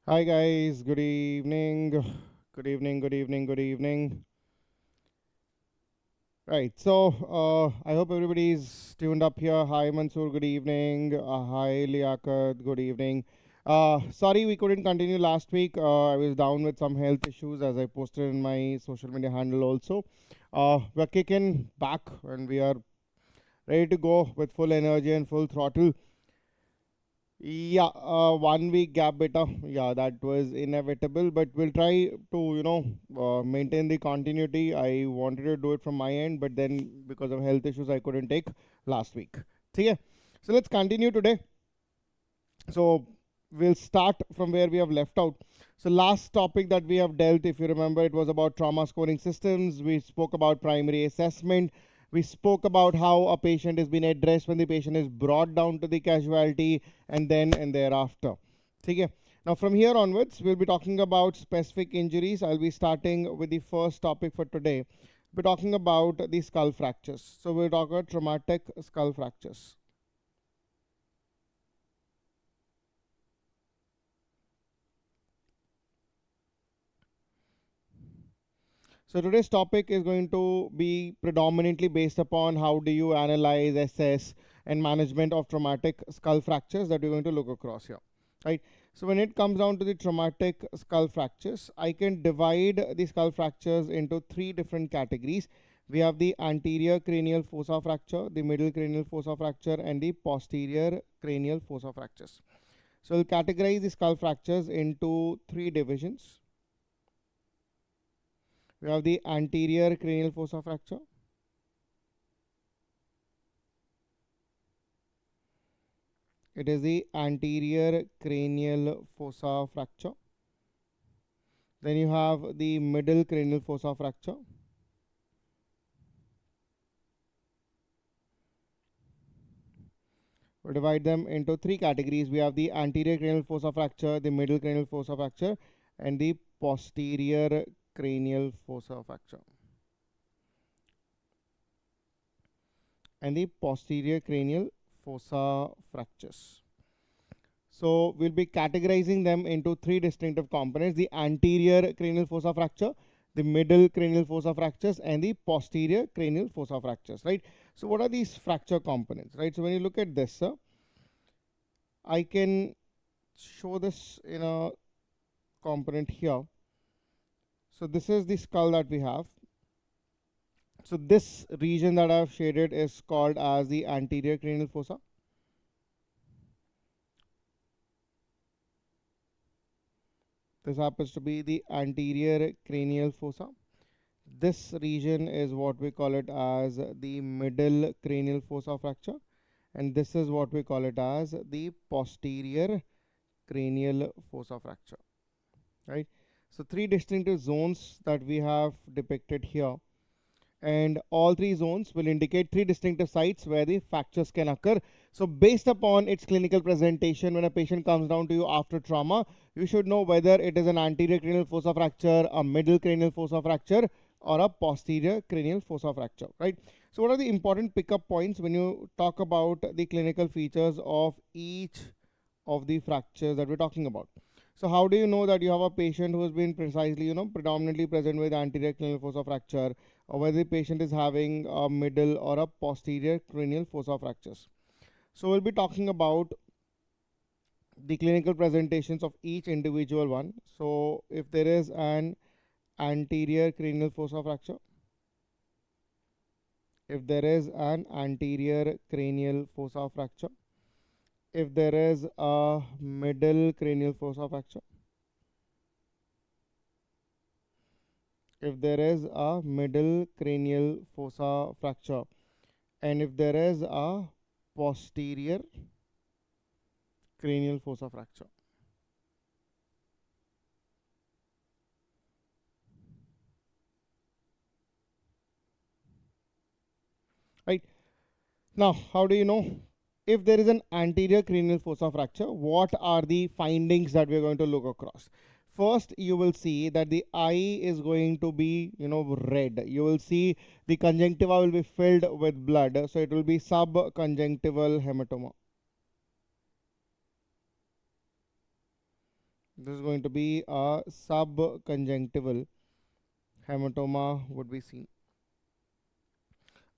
Hi guys, good evening. Good evening, good evening, good evening. Right, so I hope everybody's tuned up here. Hi Mansoor, good evening. Hi Liaquat, good evening. Sorry we couldn't continue last week. I was down with some health issues as I posted in my social media handle also. We're kicking back and we are ready to go with full energy and full throttle. Yeah, 1 week gap beta. Yeah, that was inevitable, but we'll try to, maintain the continuity. I wanted to do it from my end, but then because of health issues, I couldn't take last week. So, yeah, so let's continue today. So, we'll start from where we have left out. So, last topic that we have dealt, if you remember, it was about trauma scoring systems. We spoke about primary assessment. We spoke about how a patient is being addressed when the patient is brought down to the casualty and then and thereafter. Okay. Now, from here onwards, we'll be talking about specific injuries. I'll be starting with the first topic for today. We're talking about the skull fractures. So, we'll talk about traumatic skull fractures. So today's topic is going to be predominantly based upon how do you analyze, assess, and management of traumatic skull fractures that we're going to look across here, right? So when it comes down to the traumatic skull fractures, I can divide the skull fractures into three different categories. We have the anterior cranial fossa fracture, the middle cranial fossa fracture, and the posterior cranial fossa fractures. So we'll categorize the skull fractures into three divisions. We have the anterior cranial fossa fracture. It is the anterior cranial fossa fracture. Then you have the middle cranial fossa fracture. We divide them into three categories. We have the anterior cranial fossa fracture, the middle cranial fossa fracture, and the posterior cranial fossa fracture. And the posterior cranial fossa fractures. So we'll be categorizing them into three distinctive components: the anterior cranial fossa fracture, the middle cranial fossa fractures, and the posterior cranial fossa fractures, right? So what are these fracture components, right? So when you look at this, I can show this in a component here. So this is the skull that we have. So this region that I've shaded is called as the anterior cranial fossa. This happens to be the anterior cranial fossa. This region is what we call it as the middle cranial fossa fracture, and this is what we call it as the posterior cranial fossa fracture, right? So three distinctive zones that we have depicted here, and all three zones will indicate three distinctive sites where the fractures can occur. So based upon its clinical presentation, when a patient comes down to you after trauma, you should know whether it is an anterior cranial fossa fracture, a middle cranial fossa fracture, or a posterior cranial fossa fracture, right? So what are the important pickup points when you talk about the clinical features of each of the fractures that we're talking about? So how do you know that you have a patient who has been precisely, predominantly present with anterior cranial fossa fracture, or whether the patient is having a middle or a posterior cranial fossa fractures? So we'll be talking about the clinical presentations of each individual one. So if there is an anterior cranial fossa fracture, if there is an anterior cranial fossa fracture, if there is a middle cranial fossa fracture, if there is a middle cranial fossa fracture, and if there is a posterior cranial fossa fracture. Right, now how do you know if there is an anterior cranial fossa fracture? What are the findings that we're going to look across? First, you will see that the eye is going to be, red. You will see the conjunctiva will be filled with blood, so it will be subconjunctival hematoma. This is going to be a subconjunctival hematoma would be seen.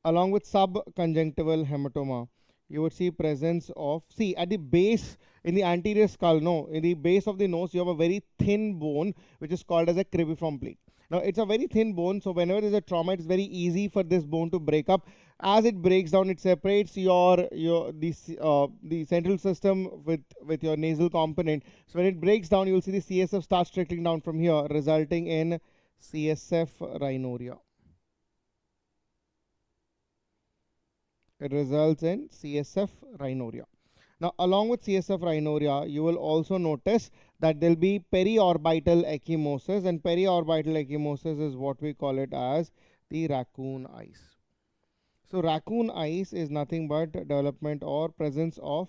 Along with subconjunctival hematoma, you would see presence of, see at the base in the anterior skull, no, in the base of the nose, you have a very thin bone which is called as a cribriform plate. Now it's a very thin bone, so whenever there's a trauma, it's very easy for this bone to break up. As it breaks down, it separates the central system with your nasal component. So when it breaks down, you will see the CSF starts trickling down from here, resulting in CSF rhinorrhea. It results in CSF rhinorrhea. Now, along with CSF rhinorrhea, you will also notice that there will be periorbital ecchymosis, and periorbital ecchymosis is what we call it as the raccoon eyes. So, raccoon eyes is nothing but development or presence of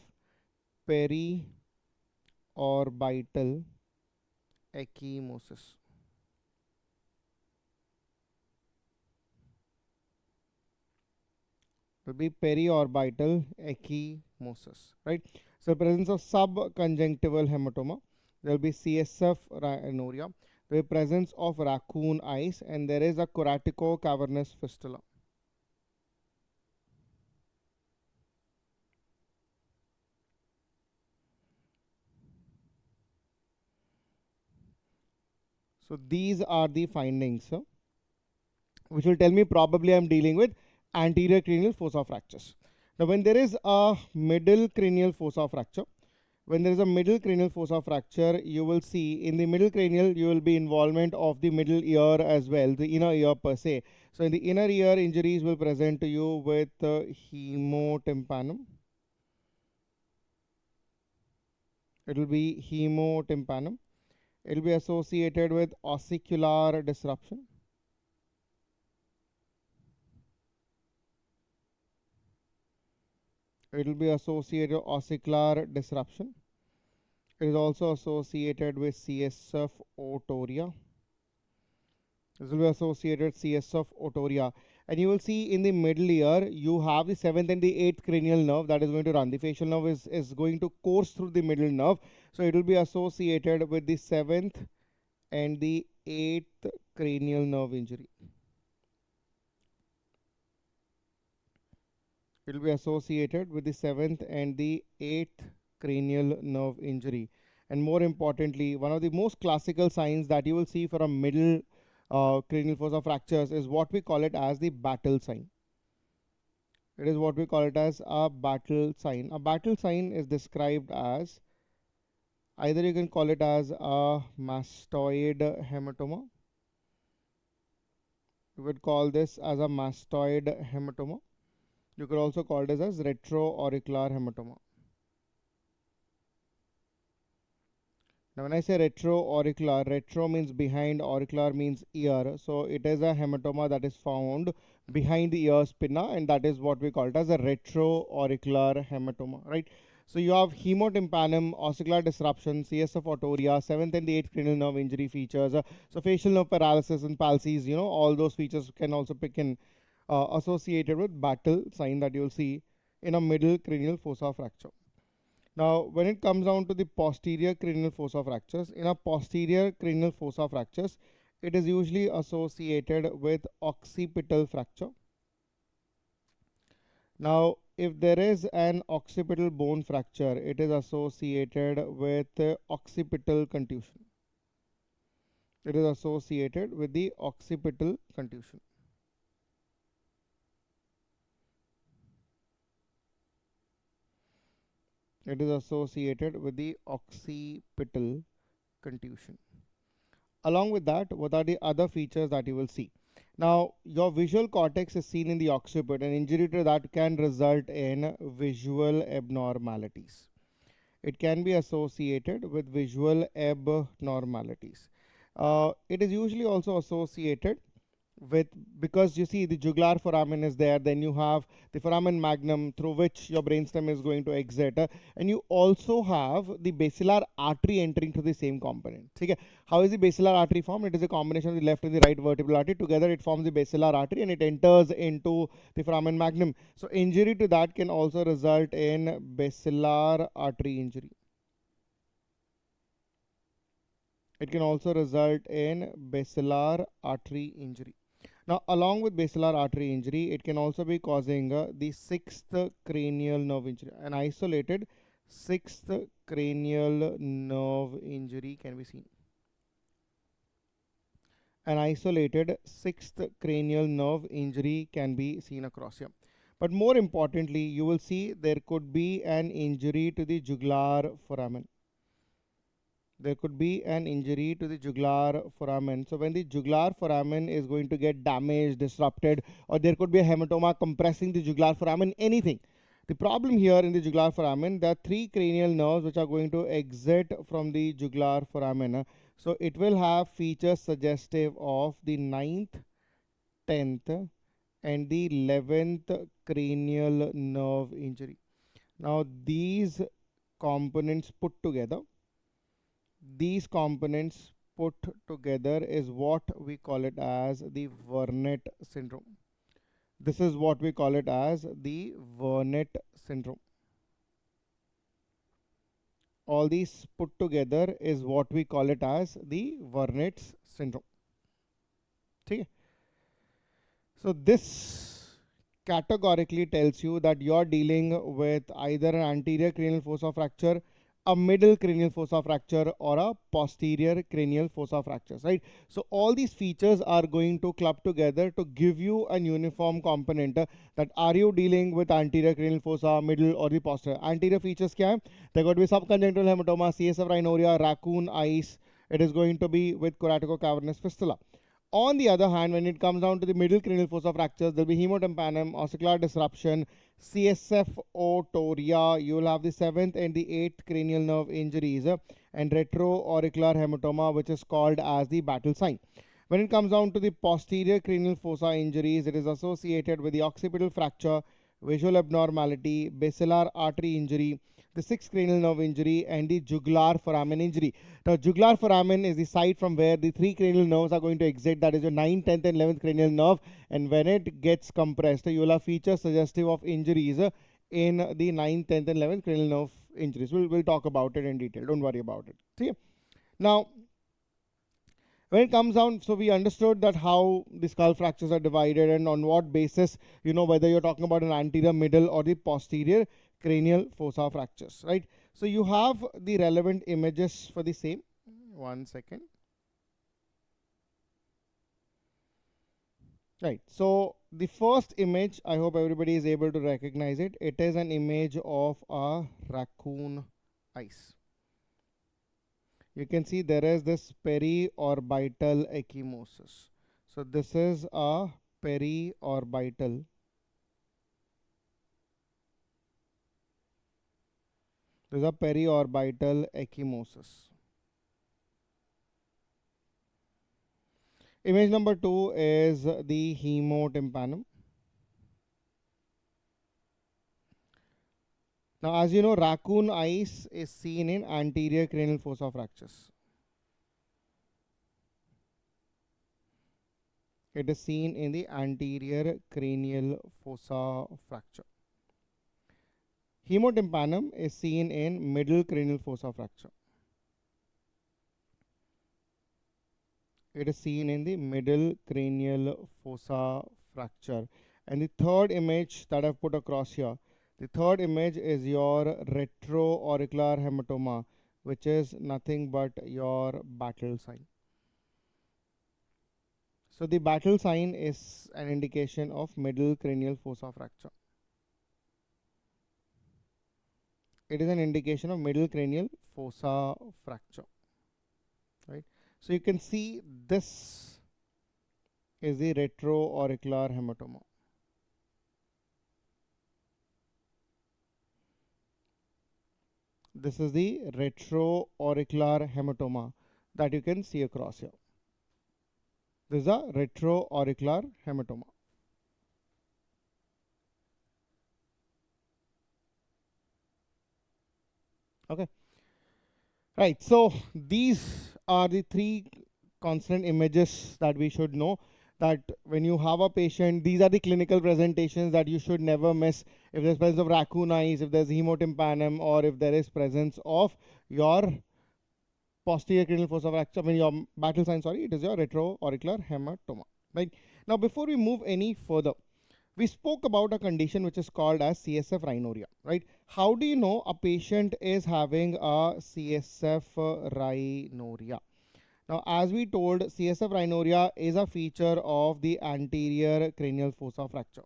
periorbital ecchymosis. Will be periorbital ecchymosis, right? So presence of subconjunctival hematoma, there will be CSF rhinorrhea, there will be presence of raccoon eyes, and there is a coratico-cavernous fistula. So these are the findings, which will tell me probably I'm dealing with anterior cranial fossa fractures. Now when there is a middle cranial fossa fracture, when there is a middle cranial fossa fracture, you will see in the middle cranial, you will be involvement of the middle ear as well, the inner ear per se. So in the inner ear, injuries will present to you with hemotympanum. It will be hemotympanum. It will be associated with ossicular disruption. It will be associated with ossicular disruption. It is also associated with CSF otorrhea. This will be associated with CSF otorrhea. And you will see in the middle ear, you have the 7th and the 8th cranial nerve that is going to run. The facial nerve is going to course through the middle nerve. So it will be associated with the 7th and the 8th cranial nerve injury. It will be associated with the 7th and the 8th cranial nerve injury. And more importantly, one of the most classical signs that you will see for a middle cranial fossa fractures is what we call it as the battle sign. It is what we call it as a battle sign. A battle sign is described as, either you can call it as a mastoid hematoma. You would call this as a mastoid hematoma. You could also call this as retroauricular hematoma. Now when I say retroauricular, retro means behind, auricular means ear. So it is a hematoma that is found behind the ear pinna, and that is what we call it as a retroauricular hematoma, right? So you have hemotympanum, ossicular disruption, CSF otorrhea, 7th and the 8th cranial nerve injury features. So facial nerve paralysis and palsies, all those features can also pick in associated with battle sign that you'll see in a middle cranial fossa fracture. Now, when it comes down to the posterior cranial fossa fractures, in a posterior cranial fossa fractures, it is usually associated with occipital fracture. Now, if there is an occipital bone fracture, it is associated with occipital contusion. It is associated with the occipital contusion. It is associated with the occipital contusion. Along with that, what are the other features that you will see? Now, your visual cortex is seen in the occiput, and injury to that can result in visual abnormalities. It can be associated with visual abnormalities. It is usually also associated with, because you see the jugular foramen is there, then you have the foramen magnum through which your brainstem is going to exit, and you also have the basilar artery entering to the same component. Okay. How is the basilar artery formed? It is a combination of the left and the right vertebral artery. Together it forms the basilar artery and it enters into the foramen magnum. So injury to that can also result in basilar artery injury. It can also result in basilar artery injury. Now, along with basilar artery injury, it can also be causing the sixth cranial nerve injury. An isolated sixth cranial nerve injury can be seen. An isolated sixth cranial nerve injury can be seen across here. But more importantly, you will see there could be an injury to the jugular foramen. There could be an injury to the jugular foramen. So when the jugular foramen is going to get damaged, disrupted, or there could be a hematoma compressing the jugular foramen, anything. The problem here in the jugular foramen, there are three cranial nerves which are going to exit from the jugular foramen. So it will have features suggestive of the ninth, 10th, and the 11th cranial nerve injury. Now these components put together is what we call it as the Wernicke syndrome. This is what we call it as the Wernicke syndrome. All these put together is what we call it as the Wernicke syndrome. Okay. So this categorically tells you that you're dealing with either an anterior cranial fossa fracture, a middle cranial fossa fracture, or a posterior cranial fossa fractures, right? So all these features are going to club together to give you an uniform component that are you dealing with anterior cranial fossa, middle, or the posterior. Anterior features kya hai? There got to be subconjunctival hematoma, CSF rhinorrhea, raccoon eyes. It is going to be with corticocavernous fistula. On the other hand, when it comes down to the middle cranial fossa fractures, there will be hemotympanum, ossicular disruption, CSF otorrhea. You will have the 7th and the 8th cranial nerve injuries and retroauricular hematoma, which is called as the battle sign. When it comes down to the posterior cranial fossa injuries, it is associated with the occipital fracture, visual abnormality, basilar artery injury, the 6th cranial nerve injury, and the jugular foramen injury. Now, jugular foramen is the site from where the 3 cranial nerves are going to exit. That is your 9th, 10th, and 11th cranial nerve. And when it gets compressed, you will have features suggestive of injuries in the 9th, 10th, and 11th cranial nerve injuries. We'll talk about it in detail. Don't worry about it. See? Now, when it comes down, so we understood that how the skull fractures are divided and on what basis, you know, whether you're talking about an anterior, middle, or the posterior cranial fossa fractures, right? So you have the relevant images for the same. One second. Right. So the first image, I hope everybody is able to recognize it. It is an image of a raccoon eyes. You can see there is this periorbital ecchymosis. So this is a periorbital. This is a periorbital ecchymosis. Image number 2 is the hemotympanum. Now, as you know, raccoon eyes is seen in anterior cranial fossa fractures. It is seen in the anterior cranial fossa fracture. Hemotympanum is seen in middle cranial fossa fracture. It is seen in the middle cranial fossa fracture. And the third image that I've put across here, the third image is your retroauricular hematoma, which is nothing but your battle sign. So the battle sign is an indication of middle cranial fossa fracture. It is an indication of middle cranial fossa fracture, right? So you can see this is the retroauricular hematoma. This is the retroauricular hematoma that you can see across here. This is a retroauricular hematoma. Okay. Right. So these are the three constant images that we should know, that when you have a patient, these are the clinical presentations that you should never miss. If there's presence of raccoon eyes, if there's hemotympanum, or if there is presence of your posterior cranial fossa fracture, I mean your battle sign, sorry, it is your retroauricular hematoma, right? Now, before we move any further, we spoke about a condition which is called as CSF rhinorrhea, right? How do you know a patient is having a CSF rhinorrhea? Now, as we told, CSF rhinorrhea is a feature of the anterior cranial fossa fracture.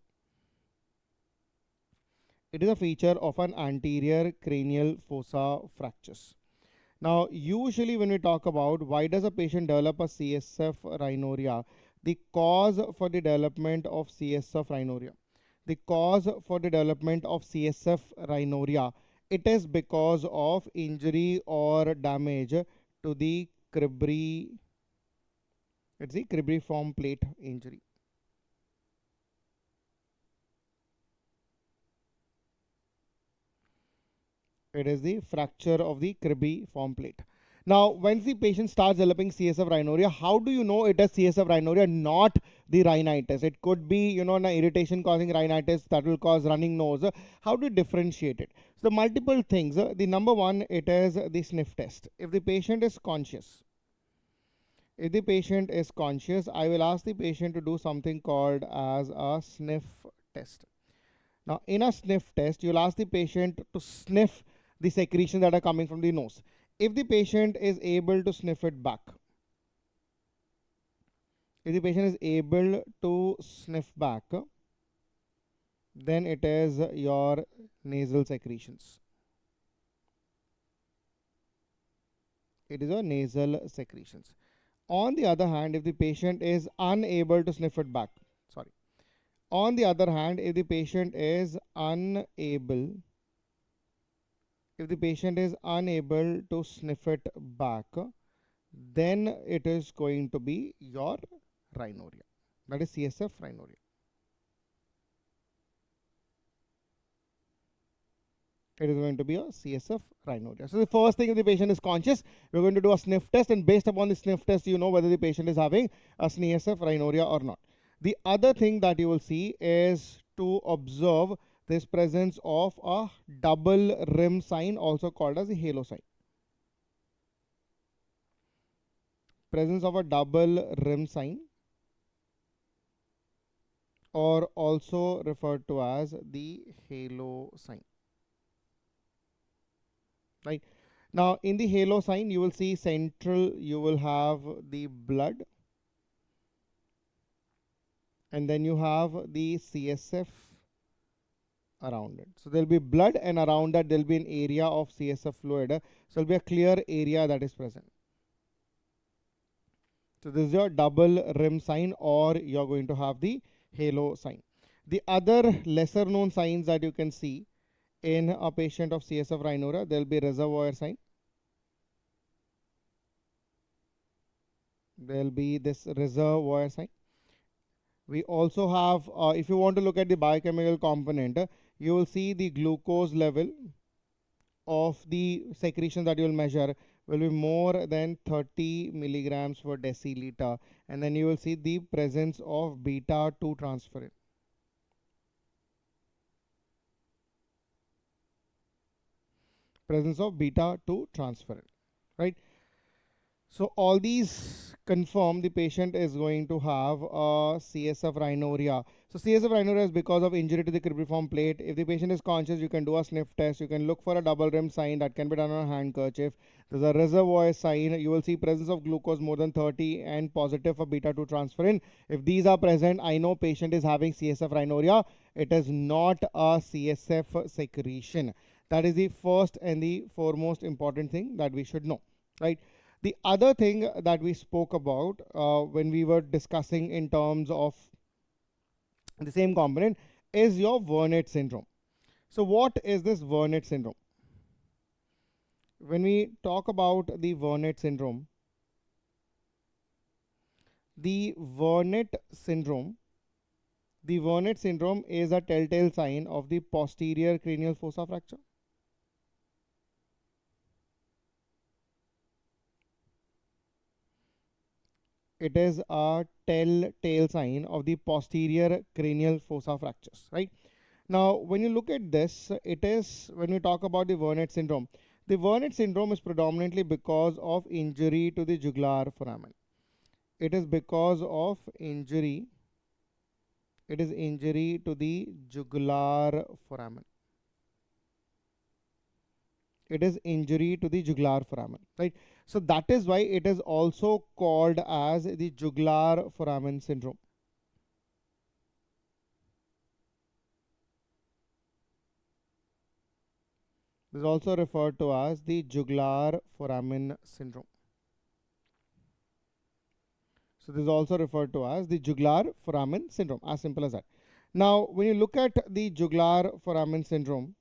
It is a feature of an anterior cranial fossa fractures. Now, usually when we talk about why does a patient develop a CSF rhinorrhea, the cause for the development of CSF rhinorrhea, the cause for the development of CSF rhinorrhea, it is because of injury or damage to the cribriform plate injury. It is the fracture of the cribriform plate. Now, once the patient starts developing CSF rhinorrhea, how do you know it is CSF rhinorrhea, not the rhinitis? It could be, an irritation causing rhinitis that will cause running nose. How do you differentiate it? So, multiple things. The number one, it is the sniff test. If the patient is conscious, I will ask the patient to do something called as a sniff test. Now, in a sniff test, you'll ask the patient to sniff the secretions that are coming from the nose. If the patient is able to sniff it back, then it is your nasal secretions. On the other hand, if the patient is unable to sniff it back, on the other hand, if the patient is unable to sniff it back, then it is going to be your rhinorrhea. That is CSF rhinorrhea. It is going to be a CSF rhinorrhea. So the first thing, if the patient is conscious, we're going to do a sniff test, and based upon the sniff test, you know whether the patient is having a CSF rhinorrhea or not. The other thing that you will see is to observe this presence of a double rim sign, also called as a halo sign. Presence of a double rim sign, or also referred to as the halo sign. Right. Now, in the halo sign, you will see central, you will have the blood, and then you have the CSF around it. So there will be blood, and around that there will be an area of CSF fluid. So there will be a clear area that is present. So this is your double rim sign, or you're going to have the halo sign. The other lesser known signs that you can see in a patient of CSF rhinorrhea, there will be reservoir sign. There will be this reservoir sign. We also have, if you want to look at the biochemical component, you will see the glucose level of the secretion that you will measure will be more than 30 milligrams per deciliter, and then you will see the presence of beta 2 transferrin. Right? So all these confirm the patient is going to have a CSF rhinorrhea. So CSF rhinorrhea is because of injury to the cribriform plate. If the patient is conscious, you can do a sniff test. You can look for a double rim sign that can be done on a handkerchief. There's a reservoir sign. You will see presence of glucose more than 30 and positive for beta 2 transferrin. If these are present, I know patient is having CSF rhinorrhea. It is not a CSF secretion. That is the first and the foremost important thing that we should know, right? The other thing that we spoke about when we were discussing in terms of the same component is your Wernicke syndrome. So what is this Wernicke syndrome? When we talk about the Wernicke syndrome, the Wernicke syndrome is a telltale sign of the posterior cranial fossa fracture. It is a telltale sign of the posterior cranial fossa fractures, right? Now, when you look at this, it is, when we talk about the Wernicke syndrome, The Wernicke syndrome is predominantly because of injury to the jugular foramen. It is because of injury. It is injury to the jugular foramen. It is injury to the jugular foramen, right? So that is why it is also called as the jugular foramen syndrome. This is also referred to as the jugular foramen syndrome. So this is also referred to as the jugular foramen syndrome, as simple as that. Now, when you look at the jugular foramen syndrome,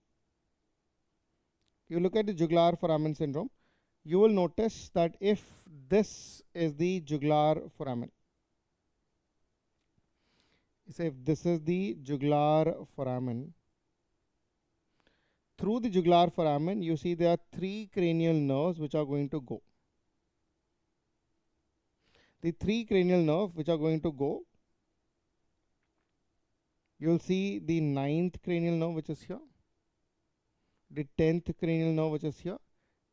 you will notice that if this is the jugular foramen, say if this is the jugular foramen, through the jugular foramen, you see there are 3 cranial nerves which are going to go. The 3 cranial nerves which are going to go, you'll see the 9th cranial nerve which is here, the 10th cranial nerve which is here,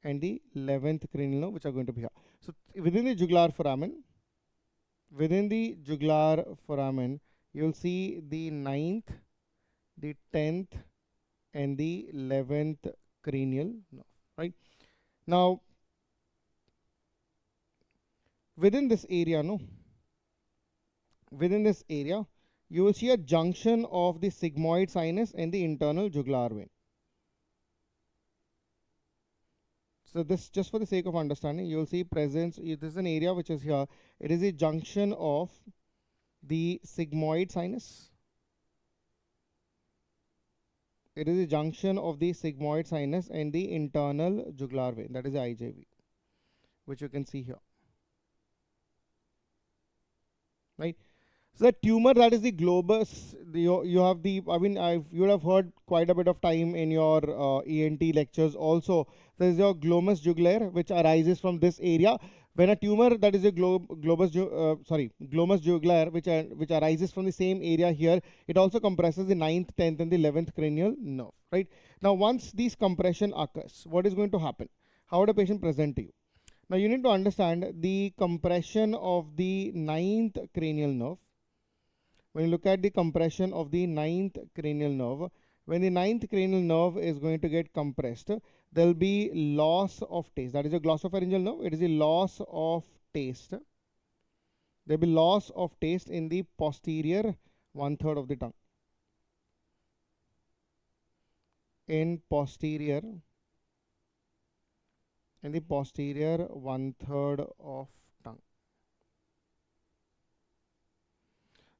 and the 11th cranial nerve which are going to be here. So within the jugular foramen, you'll see the 9th, the 10th, and the 11th cranial nerve, right? Now, within this area, you will see a junction of the sigmoid sinus and the internal jugular vein. So this, just for the sake of understanding, you will see presence. This is an area which is here. It is a junction of the sigmoid sinus. It is a junction of the sigmoid sinus and the internal jugular vein. That is the IJV, which you can see here. Right. So the tumor, that is the globus. You have the, you would have heard quite a bit of time in your ENT lectures also. There is your glomus jugulare, which arises from this area. When a tumor, that is a glomus jugulare, which arises from the same area here, it also compresses the 9th, 10th, and the 11th cranial nerve. Right. Now, once these compression occurs, what is going to happen? How would a patient present to you? Now, you need to understand the compression of the 9th cranial nerve. When you look at the compression of the 9th cranial nerve, when the 9th cranial nerve is going to get compressed, there will be loss of taste. That is a glossopharyngeal nerve. It is a loss of taste. There will be loss of taste in the posterior 1/3 of the tongue. In the posterior 1/3 of tongue.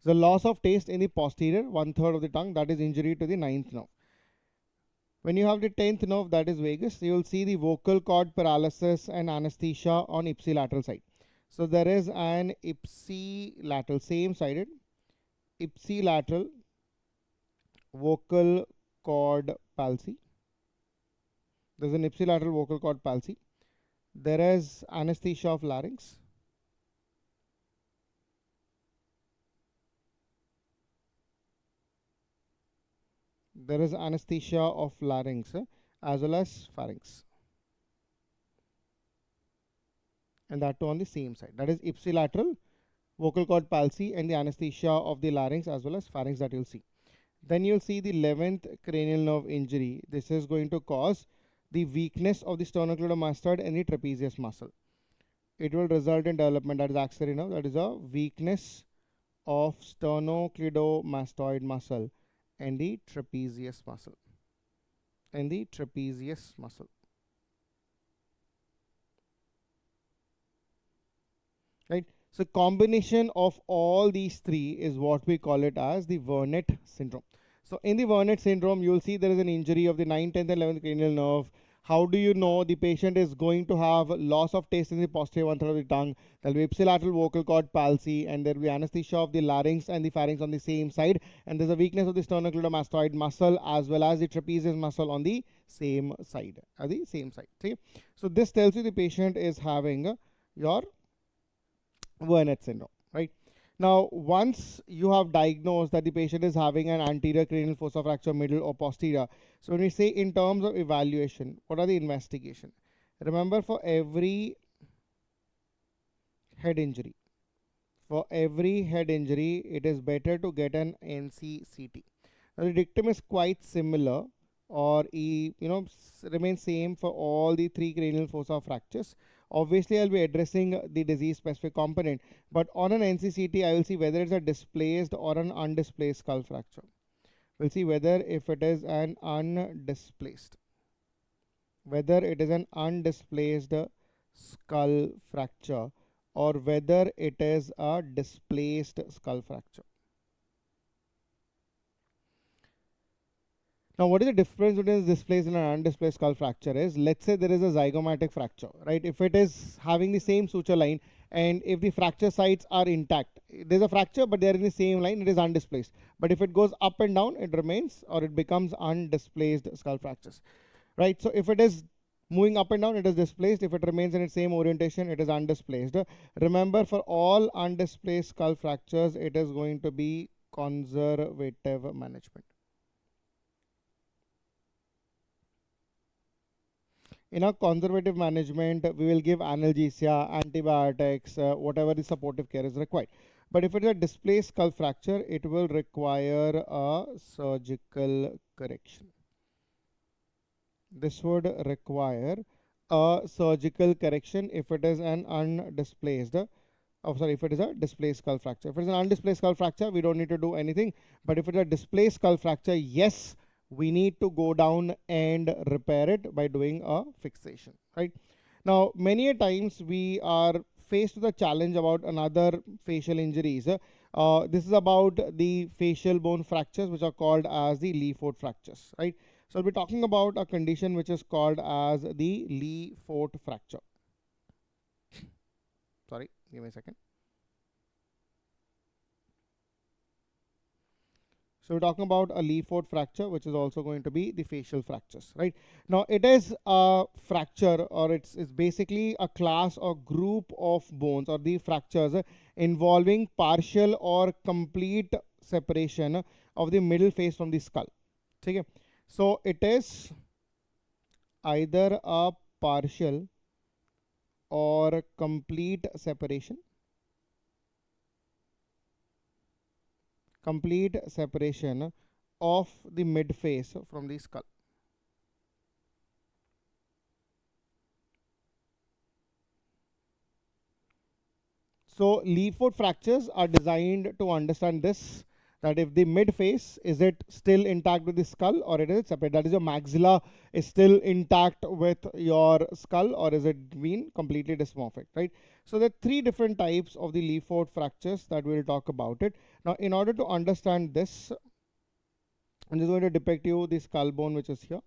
The loss of taste in the posterior 1/3 of the tongue, that is injury to the 9th nerve. When you have the 10th nerve, that is vagus, you will see the vocal cord paralysis and anesthesia on ipsilateral side. So there is an ipsilateral, same sided, ipsilateral vocal cord palsy. There is an ipsilateral vocal cord palsy. There is anesthesia of larynx. There is anesthesia of larynx as well as pharynx. And that too on the same side. That is ipsilateral vocal cord palsy and the anesthesia of the larynx as well as pharynx that you'll see. Then you'll see the 11th cranial nerve injury. This is going to cause the weakness of the sternocleidomastoid and the trapezius muscle. It will result in development, that is axillary nerve, that is a weakness of sternocleidomastoid muscle and the trapezius muscle. Right. So combination of all these three is what we call it as the Wernicke syndrome. So in the Wernicke syndrome, you will see there is an injury of the 9th, 10th, and 11th cranial nerve. How do you know the patient is going to have loss of taste in the posterior 1/3 of the tongue? There will be ipsilateral vocal cord palsy, and there will be anesthesia of the larynx and the pharynx on the same side, and there's a weakness of the sternocleidomastoid muscle as well as the trapezius muscle on the same side. See? So this tells you the patient is having your Wernicke syndrome, right? Now, once you have diagnosed that the patient is having an anterior cranial fossa fracture, middle or posterior, so when we say in terms of evaluation, what are the investigation? Remember, for every head injury, it is better to get an NCCT. Now, the dictum is quite similar, or remains same for all the three cranial fossa fractures. Obviously, I'll be addressing the disease specific component, but on an NCCT, I will see whether it's a displaced or an undisplaced skull fracture. We'll see whether if it is an undisplaced, skull fracture, or whether it is a displaced skull fracture. Now, what is the difference between displaced and an undisplaced skull fracture is, let's say there is a zygomatic fracture, right? If it is having the same suture line and if the fracture sites are intact, there's a fracture but they're in the same line, it is undisplaced. But if it goes up and down, it remains, or it becomes undisplaced skull fractures, right? So if it is moving up and down, it is displaced. If it remains in its same orientation, it is undisplaced. Remember, for all undisplaced skull fractures, it is going to be conservative management. In our conservative management, we will give analgesia, antibiotics, whatever the supportive care is required. But if it is a displaced skull fracture, it will require a surgical correction. This would require a surgical correction if it is an undisplaced, if it is a displaced skull fracture. If it is an undisplaced skull fracture, we don't need to do anything. But if it is a displaced skull fracture, yes, we need to go down and repair it by doing a fixation, right? Now, many a times we are faced with a challenge about another facial injuries. This is about the facial bone fractures, which are called as the Lee-Ford fractures, right? So we'll be talking about a condition which is called as the Lee-Ford fracture. Sorry, give me a second. So we're talking about a Lee-Ford fracture, which is also going to be the facial fractures, right? Now, it is a fracture, or it's basically a class or group of bones, or the fractures involving partial or complete separation of the middle face from the skull. Okay? So it is either a partial or complete separation of the mid face from the skull. So Lee-Ford fractures are designed to understand this, that if the mid face, is it still intact with the skull, or it is separate? That is, your maxilla is still intact with your skull, or is it been completely dysmorphic, right? So there are three different types of the Lee-Ford fractures that we'll talk about it. Now, in order to understand this, I'm just going to depict you the skull bone which is here.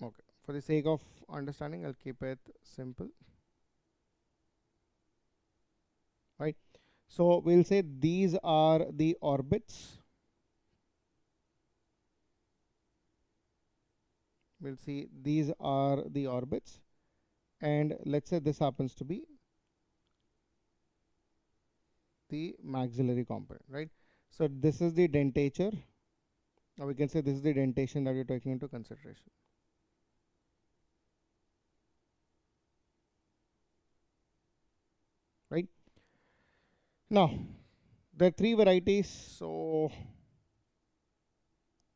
Okay, for the sake of understanding, I'll keep it simple. Right, so we'll say these are the orbits. We'll see these are the orbits, and let's say this happens to be the maxillary component, right? So this is the dentature, or we can say this is the dentation that we're taking into consideration. Right, now there are three varieties, so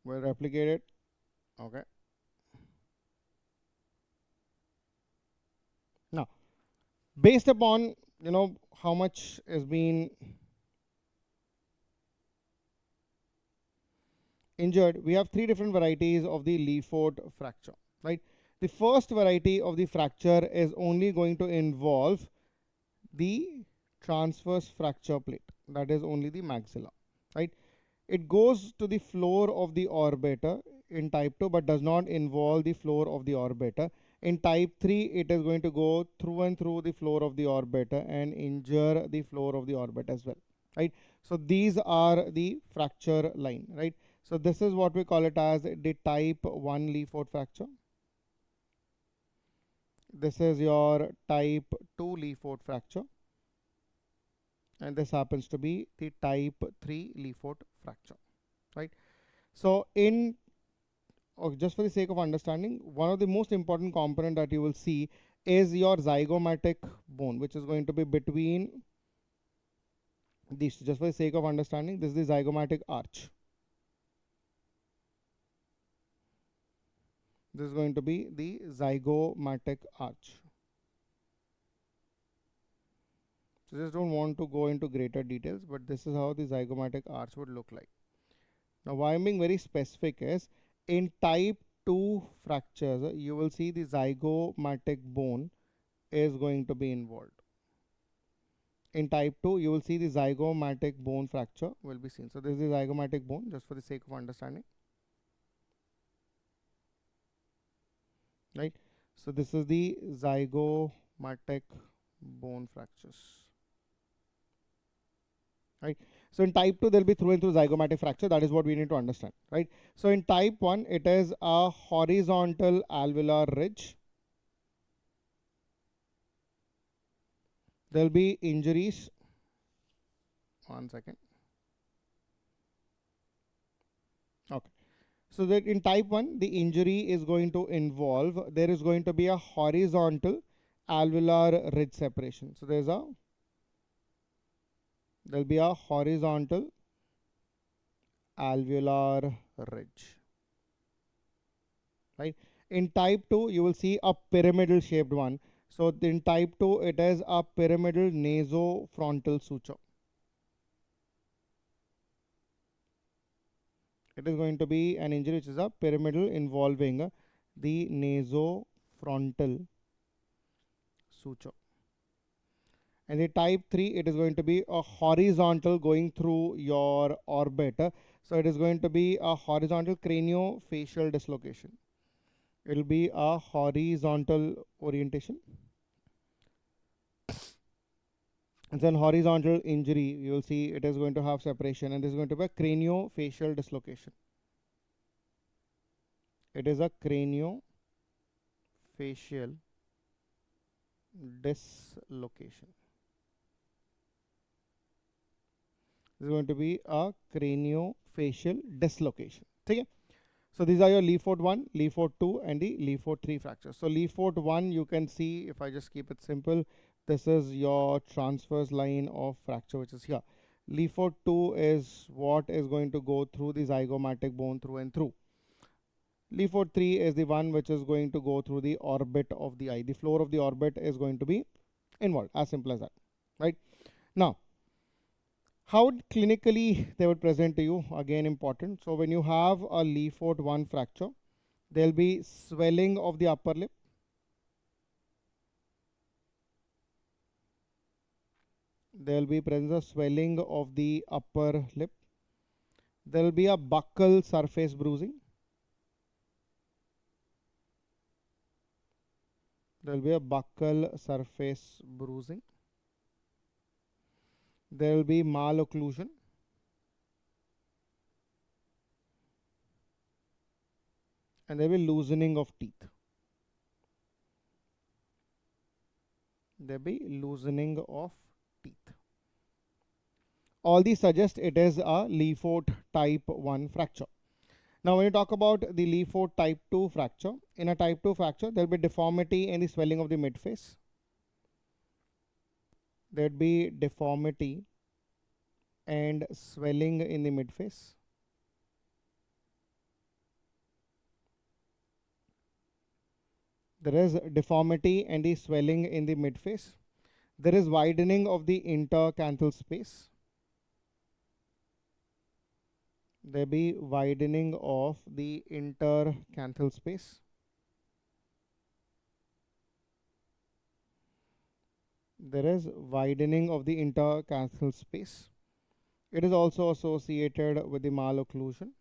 we'll replicate it. Okay, now based upon how much is being injured, we have three different varieties of the Lee-Ford fracture, right? The first variety of the fracture is only going to involve the transverse fracture plate, that is only the maxilla, right? It goes to the floor of the orbiter in type 2, but does not involve the floor of the orbiter. In type 3, it is going to go through and through the floor of the orbiter and injure the floor of the orbit as well, right? So these are the fracture line, right? So this is what we call it as the type 1 Lee-Ford fracture. This is your type 2 Lefort fracture, and this happens to be the type 3 Lefort fracture, right? So in just for the sake of understanding, one of the most important component that you will see is your zygomatic bone, which is going to be between these. Just for the sake of understanding, this is the zygomatic arch. This is going to be the zygomatic arch. So just don't want to go into greater details, but this is how the zygomatic arch would look like. Now, why I'm being very specific is in type 2 fractures, you will see the zygomatic bone is going to be involved. In type 2, you will see the zygomatic bone fracture will be seen. So this is the zygomatic bone, just for the sake of understanding. Right? So this is the zygomatic bone fractures. Right? So in type 2, they'll be through and through zygomatic fracture. That is what we need to understand. Right? So in type 1, it is a horizontal alveolar ridge. There'll be injuries. One second. Okay. So that in type 1, the injury is going to involve, there is going to be a horizontal alveolar ridge separation. So there'll be a horizontal alveolar ridge. Right. In type 2, you will see a pyramidal shaped one. So in type 2, it is a pyramidal nasofrontal suture. It is going to be an injury which is a pyramidal involving the nasofrontal suture. And the type 3, it is going to be a horizontal going through your orbit. So it is going to be a horizontal craniofacial dislocation. It will be a horizontal orientation. And then horizontal injury, you will see it is going to have separation, and this is going to be a craniofacial dislocation. It is a craniofacial dislocation. This is going to be a craniofacial dislocation. Okay. So these are your Lefort 1, Lefort 2, and the Lefort 3 fractures. So Lefort 1, you can see, if I just keep it simple, this is your transverse line of fracture, which is here. Lefort 2 is what is going to go through the zygomatic bone through and through. Lefort 3 is the one which is going to go through the orbit of the eye. The floor of the orbit is going to be involved, as simple as that, right? Now, how clinically they would present to you, again important. So when you have a Lefort 1 fracture, there'll be swelling of the upper lip. There'll be presence of swelling of the upper lip. There'll be a buccal surface bruising. There'll be a buccal surface bruising. There will be malocclusion. And there will be loosening of teeth. There will be loosening of teeth. All these suggest it is a Lefort type 1 fracture. Now when you talk about the Lefort type 2 fracture, in a type 2 fracture, there will be deformity and the swelling of the midface. There would be deformity and swelling in the midface. There is deformity and the swelling in the midface. There is widening of the intercanthal space. There be widening of the intercanthal space. There is widening of the intercanthal space. It is also associated with the malocclusion.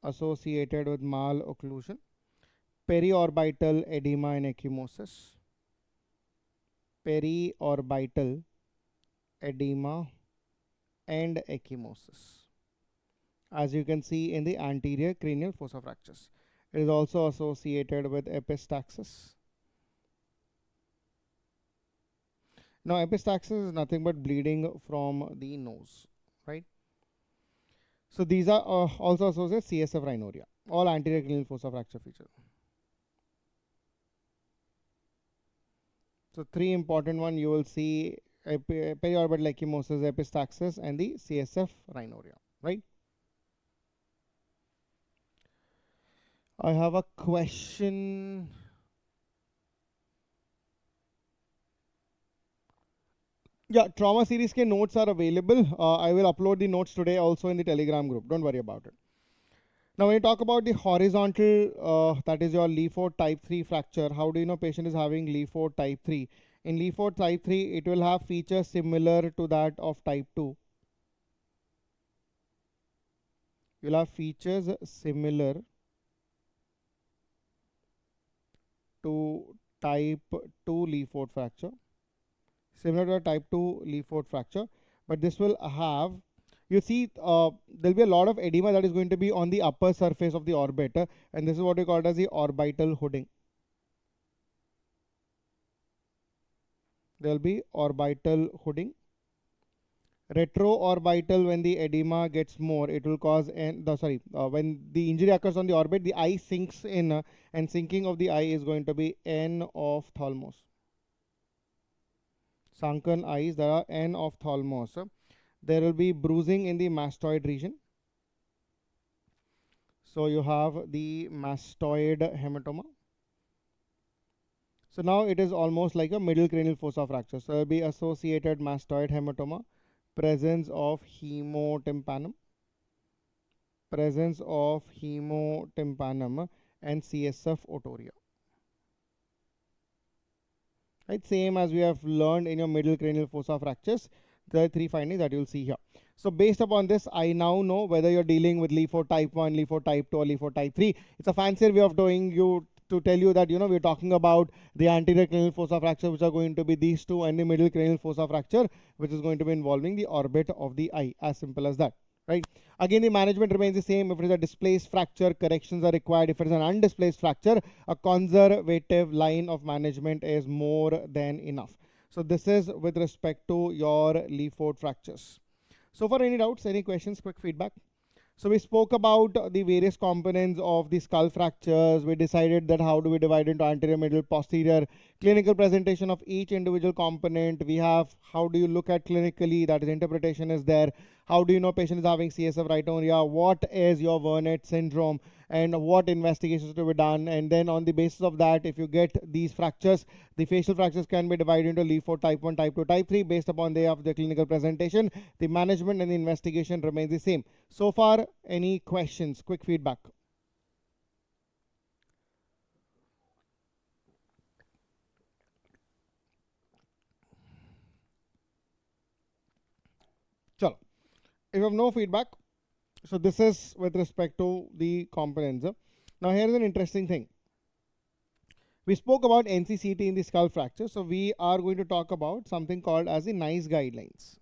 Associated with malocclusion. Periorbital edema and ecchymosis. Periorbital edema and ecchymosis, as you can see in the anterior cranial fossa fractures. It is also associated with epistaxis. Now, epistaxis is nothing but bleeding from the nose, right? So these are also associated with CSF rhinorrhea, all anterior cranial fossa fracture features. So three important one you will see: periorbital ecchymosis, epistaxis, and the CSF rhinorrhea, right? I have a question. Yeah, trauma series के notes are available. I will upload the notes today also in the Telegram group. Don't worry about it. Now, when you talk about the horizontal, that is your Lefort type 3 fracture, how do you know patient is having Lefort type 3? In Lefort type 3, it will have features similar to that of type 2. You will have features similar to type 2 Lefort fracture. Similar to a type 2 Lefort fracture. But this will have, you see, there will be a lot of edema that is going to be on the upper surface of the orbit. And this is what we call as the orbital hooding. There will be orbital hooding. Retroorbital, when the edema gets more, it will cause when the injury occurs on the orbit, the eye sinks in, and sinking of the eye is going to be enophthalmos. Sunken eyes, there are enophthalmos. There will be bruising in the mastoid region. So you have the mastoid hematoma. So now it is almost like a middle cranial fossa fracture. So there will be associated mastoid hematoma, presence of hemotympanum, and CSF otorrhea. Right, same as we have learned in your middle cranial fossa fractures. There are three findings that you will see here. So based upon this, I now know whether you're dealing with Lefort type 1, Lefort type 2, or Lefort type 3. It's a fancier way of doing you to tell you that, we're talking about the anterior cranial fossa fracture, which are going to be these two, and the middle cranial fossa fracture, which is going to be involving the orbit of the eye. As simple as that, right? Again, the management remains the same. If it is a displaced fracture, corrections are required. If it is an undisplaced fracture, a conservative line of management is more than enough. So this is with respect to your Lefort fractures. So for any doubts, any questions, quick feedback? So we spoke about the various components of the skull fractures. We decided that how do we divide into anterior, middle, posterior, clinical presentation of each individual component. We have how do you look at clinically, that is interpretation is there. How do you know patient is having CSF rhinorrhea? What is your Wernicke syndrome? And what investigations to be done? And then on the basis of that, if you get these fractures, the facial fractures can be divided into Lefort type 1, type 2, type 3 based upon the clinical presentation. The management and the investigation remains the same. So far, any questions? Quick feedback. Chalo. If you have no feedback, so this is with respect to the components. Now here is an interesting thing. We spoke about NCCT in the skull fracture, so we are going to talk about something called as the NICE guidelines.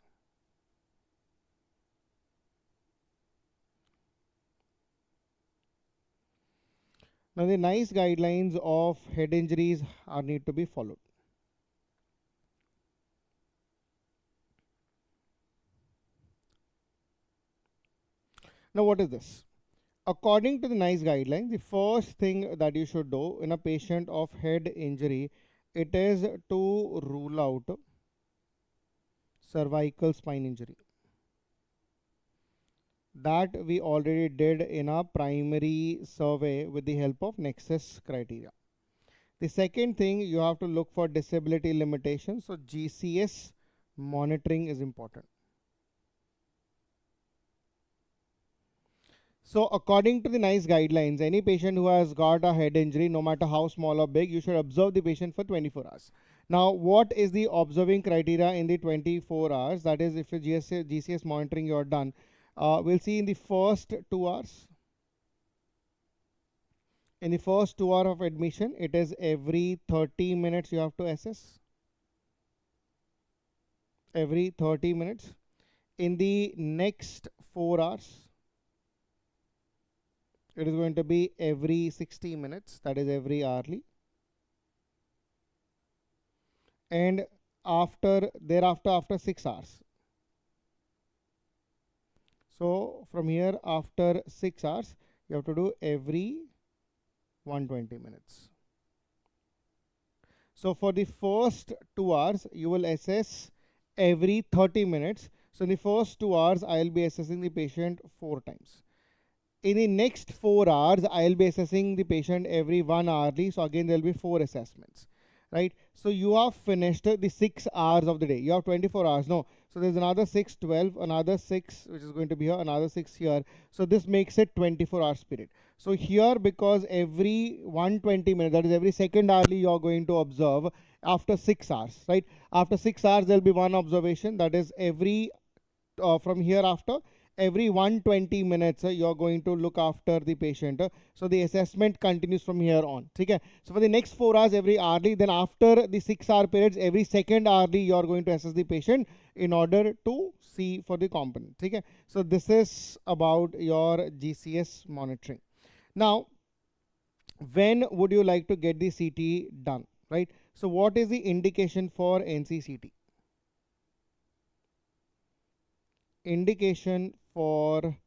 Now the NICE guidelines of head injuries are need to be followed. Now what is this? According to the NICE guidelines, the first thing that you should do in a patient of head injury, it is to rule out cervical spine injury. That we already did in our primary survey with the help of Nexus criteria. The second thing, you have to look for disability limitations. So GCS monitoring is important. So according to the NICE guidelines, any patient who has got a head injury, no matter how small or big, you should observe the patient for 24 hours. Now, what is the observing criteria in the 24 hours? That is, if the GCS monitoring you are done, we'll see in the first 2 hours. In the first 2 hours of admission, it is every 30 minutes you have to assess. Every 30 minutes. In the next 4 hours, It is going to be every 60 minutes, that is every hourly. And thereafter after 6 hours. So from here after 6 hours, you have to do every 120 minutes. So for the first 2 hours, you will assess every 30 minutes. So in the first 2 hours, I will be assessing the patient 4 times. In the next 4 hours, I will be assessing the patient every 1 hourly. So again, there will be 4 assessments, right? So you have finished the 6 hours of the day. You have 24 hours. No. So there's another 6, 12, another 6, which is going to be here, another 6 here. So this makes it 24 hours period. So here, because every 120 minutes, that is every second hourly, you're going to observe after 6 hours, right? After 6 hours, there'll be one observation, that is every from here after every 120 minutes you're going to look after the patient. So the assessment continues from here on. Okay? So for the next 4 hours every hourly, then after the 6 hour periods, every second hourly you're going to assess the patient in order to see for the component. Okay? So this is about your GCS monitoring. Now, when would you like to get the CT done, right? So what is the indication for NCCT? Indication for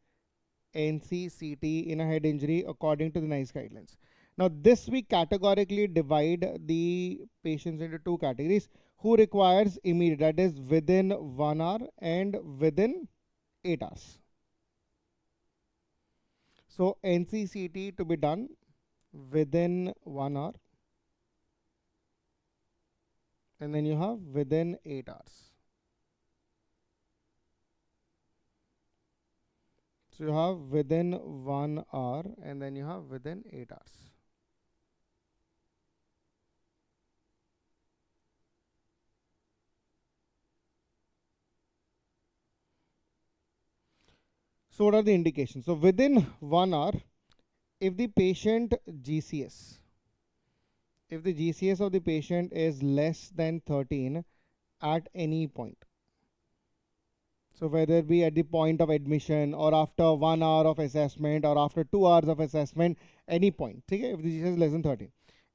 NCCT in a head injury according to the NICE guidelines. Now this we categorically divide the patients into 2 categories: who requires immediate, that is within 1 hour, and within 8 hours. So NCCT to be done within 1 hour, and then you have within 8 hours. So you have within 1 hour, and then you have within 8 hours. So what are the indications? So within 1 hour, if the patient GCS, if the GCS of the patient is less than 13 at any point, so whether it be at the point of admission or after 1 hour of assessment or after 2 hours of assessment, any point, okay, if the GCS is less than 13.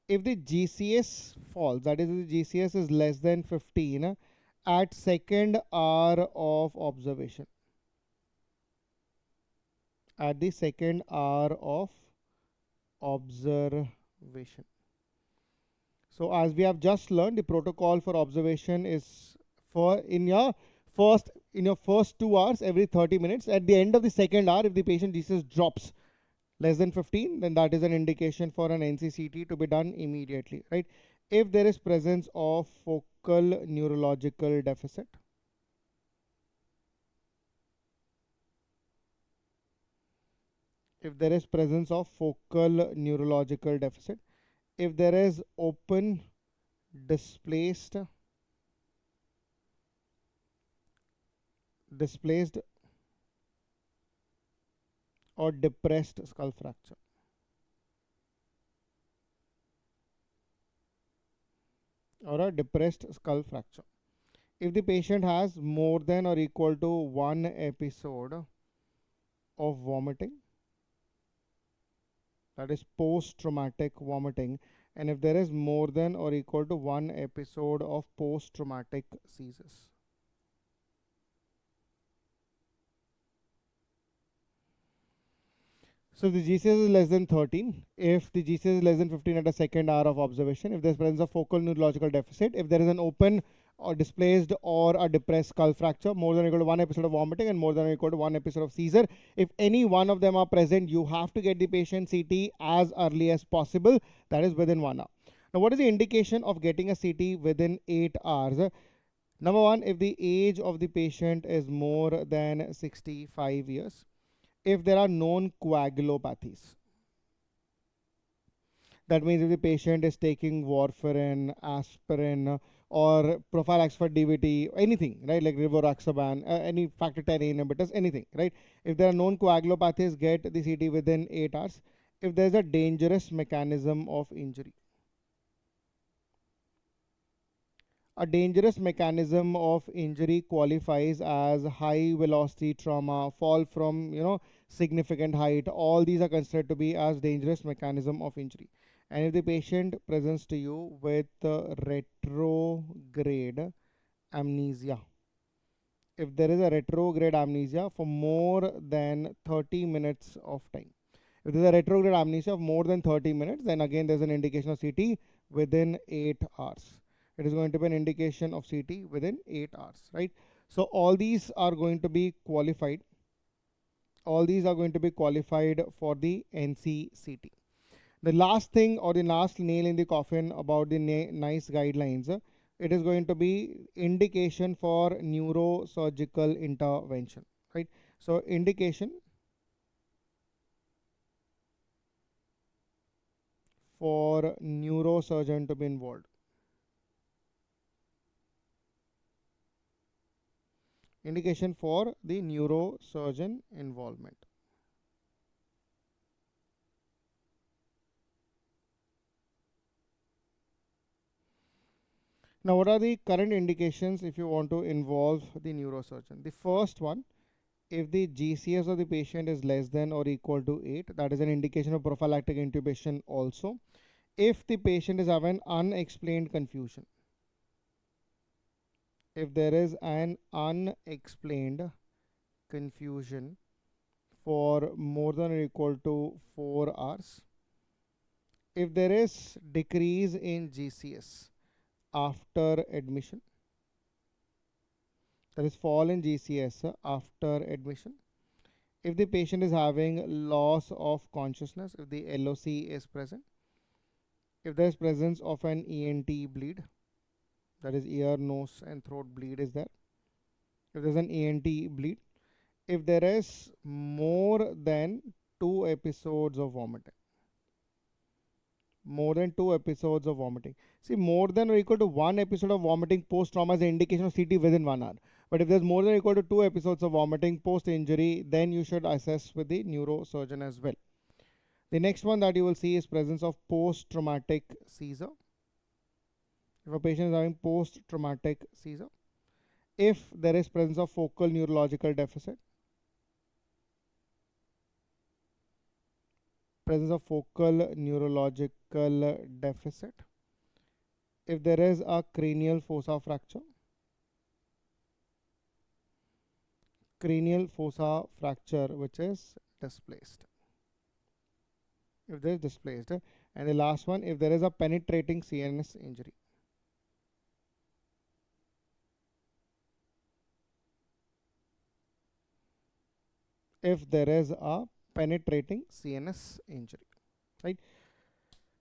If the GCS falls, that is, if the GCS is less than 15 at second hour of observation, at the second hour of observation. So as we have just learned, the protocol for observation is for in your first 2 hours every 30 minutes. At the end of the second hour, if the patient GCS drops less than 15, then that is an indication for an NCCT to be done immediately, right? If there is presence of focal neurological deficit, if there is presence of focal neurological deficit, if there is open, displaced or depressed skull fracture, or a depressed skull fracture. If the patient has more than or equal to 1 episode of vomiting, that is post-traumatic vomiting, and if there is more than or equal to 1 episode of post-traumatic seizures. So if the GCS is less than 13, if the GCS is less than 15 at a second hour of observation, if there is presence of focal neurological deficit, if there is an open or displaced or a depressed skull fracture, more than or equal to 1 episode of vomiting and more than or equal to 1 episode of seizure, if any one of them are present, you have to get the patient CT as early as possible, that is within 1 hour. Now what is the indication of getting a CT within 8 hours? Number 1, if the age of the patient is more than 65 years. If there are known coagulopathies, that means if the patient is taking warfarin, aspirin, or prophylaxis for DVT, anything, right, like rivaroxaban, any factor 10 inhibitors, anything, right? If there are known coagulopathies, get the CT within 8 hours. If there's a dangerous mechanism of injury, A dangerous mechanism of injury qualifies as high velocity trauma, fall from significant height. All these are considered to be as dangerous mechanism of injury. And if the patient presents to you with retrograde amnesia, if there is a retrograde amnesia for more than 30 minutes of time, if there is a retrograde amnesia of more than 30 minutes, then again there's an indication of CT within 8 hours. It is going to be an indication of CT within 8 hours, right? So all these are going to be qualified. All these are going to be qualified for the NCCT. The last thing, or the last nail in the coffin about the NICE guidelines, it is going to be indication for neurosurgical intervention, right? So indication for neurosurgeon to be involved. Indication for the neurosurgeon involvement. Now, what are the current indications if you want to involve the neurosurgeon? The first one, if the GCS of the patient is less than or equal to 8, that is an indication of prophylactic intubation also. If the patient is having unexplained confusion, if there is an unexplained confusion for more than or equal to 4 hours, if there is decrease in GCS after admission, that is fall in GCS after admission, if the patient is having loss of consciousness, if the LOC is present, if there is presence of an ENT bleed, that is ear, nose and throat bleed is there, if there is an ENT bleed, if there is more than 2 episodes of vomiting, more than 2 episodes of vomiting. See, more than or equal to 1 episode of vomiting post-trauma is an indication of CT within 1 hour. But if there's more than or equal to 2 episodes of vomiting post-injury, then you should assess with the neurosurgeon as well. The next one that you will see is presence of post-traumatic seizure. If a patient is having post-traumatic seizure, if there is presence of focal neurological deficit, presence of focal neurological deficit, if there is a cranial fossa fracture, which is displaced, if there is displaced, and the last one, if there is a penetrating CNS injury. If there is a penetrating CNS injury, right?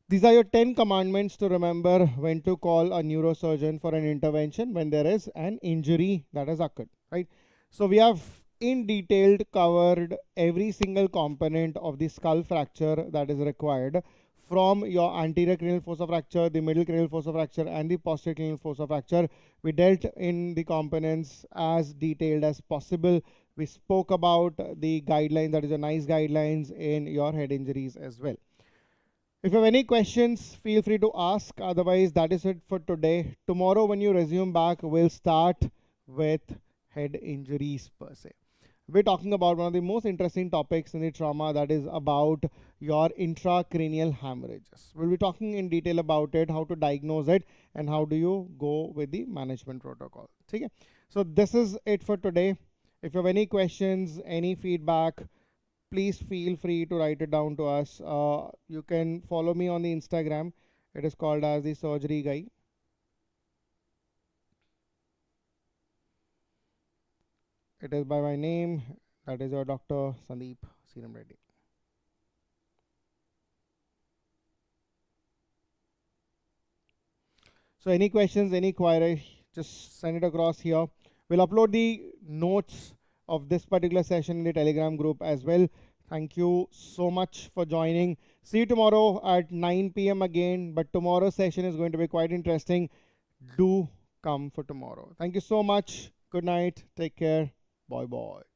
These are your 10 commandments to remember when to call a neurosurgeon for an intervention when there is an injury that has occurred, right? So we have in detail covered every single component of the skull fracture that is required, from your anterior cranial fossa fracture, the middle cranial fossa fracture and the posterior cranial fossa fracture. We dealt in the components as detailed as possible. We spoke about the guidelines, that is the NICE guidelines in your head injuries as well. If you have any questions, feel free to ask. Otherwise, that is it for today. Tomorrow, when you resume back, we'll start with head injuries per se. We're talking about one of the most interesting topics in the trauma, that is about your intracranial hemorrhages. We'll be talking in detail about it, how to diagnose it, and how do you go with the management protocol. Okay? So this is it for today. If you have any questions, any feedback, please feel free to write it down to us. You can follow me on the Instagram. It is called as the Surgery Guy. It is by my name. That is your Dr. Sandeep Seeram Reddy. So any questions, any query, just send it across here. We'll upload the notes of this particular session in the Telegram group as well. Thank you so much for joining. See you tomorrow at 9 p.m. again. But tomorrow's session is going to be quite interesting. Do come for tomorrow. Thank you so much. Good night. Take care. Bye bye.